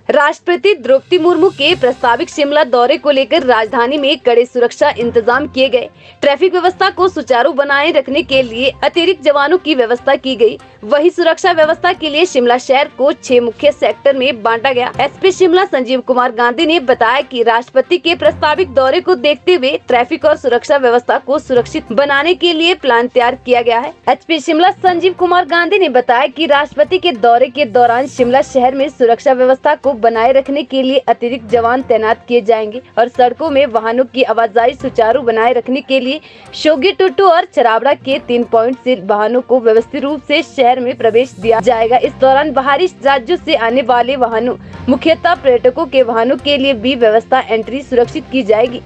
राष्ट्रपति द्रौपदी मुर्मू के प्रस्तावित शिमला दौरे को लेकर राजधानी में कड़े सुरक्षा इंतजाम किए गए। ट्रैफिक व्यवस्था को सुचारू बनाए रखने के लिए अतिरिक्त जवानों की व्यवस्था की गई। वहीं सुरक्षा व्यवस्था के लिए शिमला शहर को 6 मुख्य सेक्टर में बांटा गया। एसपी शिमला संजीव कुमार गांधी ने बताया कि राष्ट्रपति के प्रस्तावित दौरे को देखते हुए ट्रैफिक और सुरक्षा व्यवस्था को सुरक्षित बनाने के लिए प्लान तैयार किया गया है। एसपी शिमला संजीव कुमार गांधी ने बताया कि राष्ट्रपति के दौरे के दौरान शिमला शहर में सुरक्षा व्यवस्था को बनाए रखने के लिए अतिरिक्त जवान तैनात किए जाएंगे और सड़कों में वाहनों की आवाजाही सुचारू बनाए रखने के लिए शोगी टुट्टू और चराबड़ा के 3 पॉइंट से वाहनों को व्यवस्थित रूप से शहर में प्रवेश दिया जाएगा। इस दौरान बाहरी राज्यों से आने वाले वाहनों, मुख्यतः पर्यटकों के वाहनों के लिए भी व्यवस्था एंट्री सुरक्षित की जाएगी।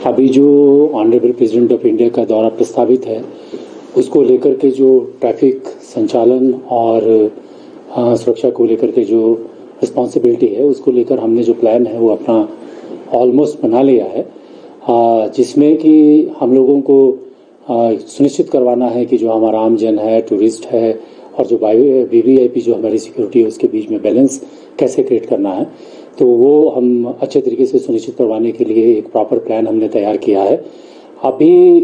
अभी जो ऑनरेबल प्रेसिडेंट ऑफ इंडिया का दौरा प्रस्तावित है, उसको लेकर के जो ट्रैफिक संचालन और सुरक्षा को लेकर के जो रिस्पॉन्सिबिलिटी है, उसको लेकर हमने जो प्लान है वो अपना ऑलमोस्ट बना लिया है, जिसमें कि हम लोगों को सुनिश्चित करवाना है कि जो हमारा आम जन है, टूरिस्ट है और जो वीवीआईपी जो हमारी सिक्योरिटी है, उसके बीच में बैलेंस कैसे क्रिएट करना है, तो वो हम अच्छे तरीके से सुनिश्चित करवाने के लिए एक प्रॉपर प्लान हमने तैयार किया है। अभी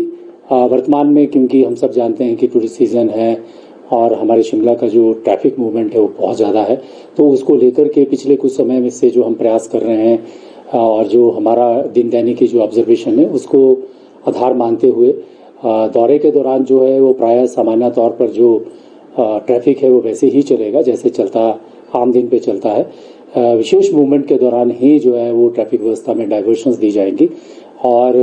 वर्तमान में क्योंकि हम सब जानते हैं कि टूरिस्ट सीजन है और हमारे शिमला का जो ट्रैफिक मूवमेंट है वो बहुत ज़्यादा है, तो उसको लेकर के पिछले कुछ समय में से जो हम प्रयास कर रहे हैं और जो हमारा दिन दैनिक की जो ऑब्जर्वेशन है उसको आधार मानते हुए दौरे के दौरान जो है वो प्रायः सामान्य तौर पर जो ट्रैफिक है वो वैसे ही चलेगा जैसे चलता आम दिन पे चलता है। विशेष मूवमेंट के दौरान ही जो है वो ट्रैफिक व्यवस्था में डाइवर्शंस दी जाएंगी और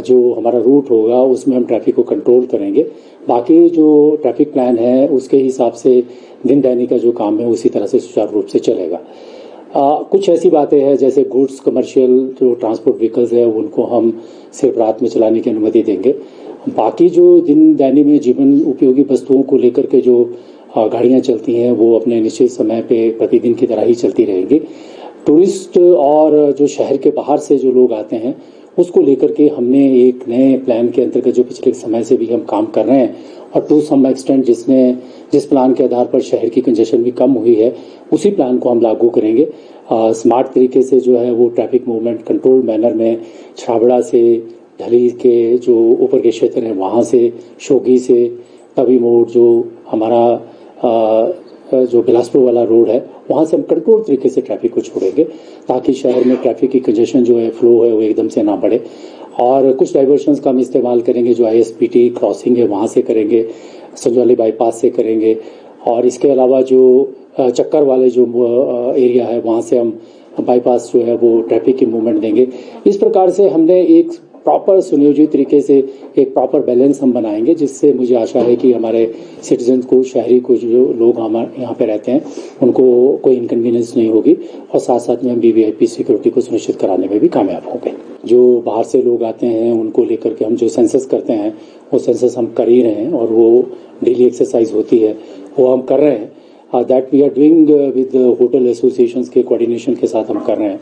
जो हमारा रूट होगा उसमें हम ट्रैफिक को कंट्रोल करेंगे। बाकी जो ट्रैफिक प्लान है उसके हिसाब से दिन दैनिक का जो काम है उसी तरह से सुचारू रूप से चलेगा। कुछ ऐसी बातें हैं जैसे गुड्स कमर्शियल जो ट्रांसपोर्ट व्हीकल्स है उनको हम सिर्फ रात में चलाने की अनुमति देंगे। बाकी जो दिन दैनिक में जीवन उपयोगी वस्तुओं को लेकर के जो गाड़ियां चलती हैं वो अपने निश्चित समय पे प्रतिदिन की तरह ही चलती रहेंगी। टूरिस्ट और जो शहर के बाहर से जो लोग आते हैं उसको लेकर के हमने एक नए प्लान के अंतर्गत जो पिछले समय से भी हम काम कर रहे हैं और टू सम एक्सटेंट जिस प्लान के आधार पर शहर की कंजेशन भी कम हुई है उसी प्लान को हम लागू करेंगे। स्मार्ट तरीके से जो है वो ट्रैफिक मूवमेंट कंट्रोल मैनर में छाबड़ा से ढली के जो ऊपर के क्षेत्र हैं वहाँ से शोगी से तवी मोड़ जो हमारा जो बिलासपुर वाला रोड है वहाँ से हम कंट्रोल तरीके से ट्रैफिक को छोड़ेंगे ताकि शहर में ट्रैफिक की कंजेशन जो है फ्लो है वो एकदम से ना बढ़े। और कुछ डाइवर्शंस का हम इस्तेमाल करेंगे, जो ISPT क्रॉसिंग है वहाँ से करेंगे, संजौली बाईपास से करेंगे और इसके अलावा जो चक्कर वाले जो एरिया है वहाँ से हम बाईपास जो है वो ट्रैफिक की मूवमेंट देंगे। इस प्रकार से हमने एक प्रॉपर सुनियोजित तरीके से एक प्रॉपर बैलेंस हम बनाएंगे जिससे मुझे आशा है कि हमारे सिटीजन को, शहरी को, जो लोग हमारे यहाँ पे रहते हैं उनको कोई इनकन्वीनियंस नहीं होगी और साथ साथ में हम वीवीआईपी सिक्योरिटी को सुनिश्चित कराने में भी कामयाब होंगे। जो बाहर से लोग आते हैं उनको लेकर के हम जो सेंसस करते हैं वो सेंसस हम कर ही रहे हैं और वो डेली एक्सरसाइज होती है वो हम कर रहे हैं। That we are doing with hotel associations के कोऑर्डिनेशन के साथ हम कर रहे हैं।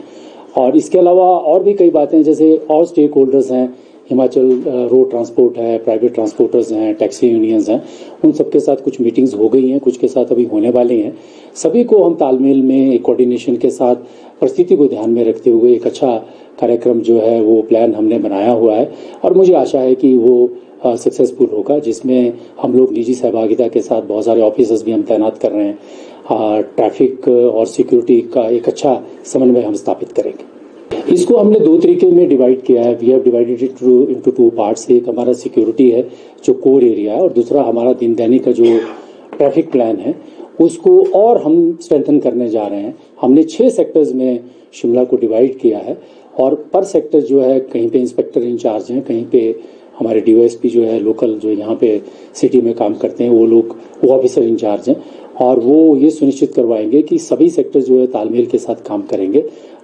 और इसके अलावा और भी कई बातें जैसे और स्टेक होल्डर्स हैं, हिमाचल रोड ट्रांसपोर्ट है, प्राइवेट ट्रांसपोर्टर्स हैं, टैक्सी यूनियंस हैं, उन सबके साथ कुछ मीटिंग्स हो गई हैं, कुछ के साथ अभी होने वाली हैं। सभी को हम तालमेल में एक कोऑर्डिनेशन के साथ परिस्थिति को ध्यान में रखते हुए एक अच्छा कार्यक्रम जो है वो प्लान हमने बनाया हुआ है और मुझे आशा है कि वो सक्सेसफुल होगा, जिसमें हम लोग निजी सहभागिता के साथ बहुत सारे ऑफिसर्स भी हम तैनात कर रहे हैं। ट्रैफिक और सिक्योरिटी का एक अच्छा समन्वय हम स्थापित करेंगे। इसको हमने 2 तरीके में डिवाइड किया है। We have divided it into 2 parts. एक हमारा सिक्योरिटी है जो कोर एरिया है और दूसरा हमारा दिन दैनिक का जो ट्रैफिक प्लान है उसको और हम स्ट्रेंथन करने जा रहे हैं। हमने 6 सेक्टर्स में शिमला को डिवाइड किया है और पर सेक्टर जो है कहीं पे इंस्पेक्टर इंचार्ज हैं, कहीं पे हमारे DOSP जो है लोकल जो यहाँ पे सिटी में काम करते हैं वो ऑफिसर इंचार्ज हैं और वो ये सुनिश्चित करवाएंगे कि सभी सेक्टर जो है तालमेल के साथ काम करेंगे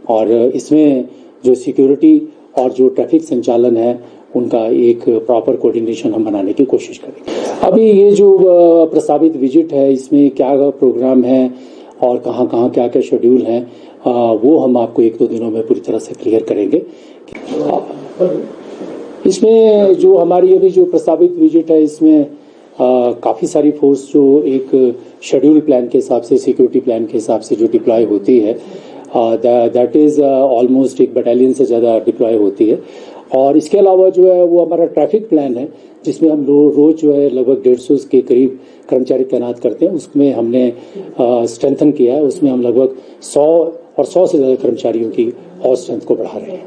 और इसमें जो सिक्योरिटी और जो ट्रैफिक संचालन है उनका एक प्रॉपर कोऑर्डिनेशन हम बनाने की कोशिश करेंगे। अभी ये जो प्रस्तावित विजिट है इसमें क्या प्रोग्राम है और कहाँ कहाँ क्या क्या शेड्यूल है वो हम आपको 1-2 दिनों में पूरी तरह से क्लियर करेंगे। इसमें जो हमारी अभी जो प्रस्तावित विजिट है इसमें काफ़ी सारी फोर्स जो एक शेड्यूल प्लान के हिसाब से, सिक्योरिटी प्लान के हिसाब से जो डिप्लॉय होती है, दैट इज़ ऑलमोस्ट एक बटालियन से ज़्यादा डिप्लॉय होती है। और इसके अलावा जो है वो हमारा ट्रैफिक प्लान है, जिसमें हम रोज जो है लगभग 150 के करीब कर्मचारी तैनात करते हैं। उसमें हमने स्ट्रेंथन किया है, उसमें हम लगभग 100 से ज़्यादा कर्मचारियों की और स्ट्रेंथ को बढ़ा रहे हैं।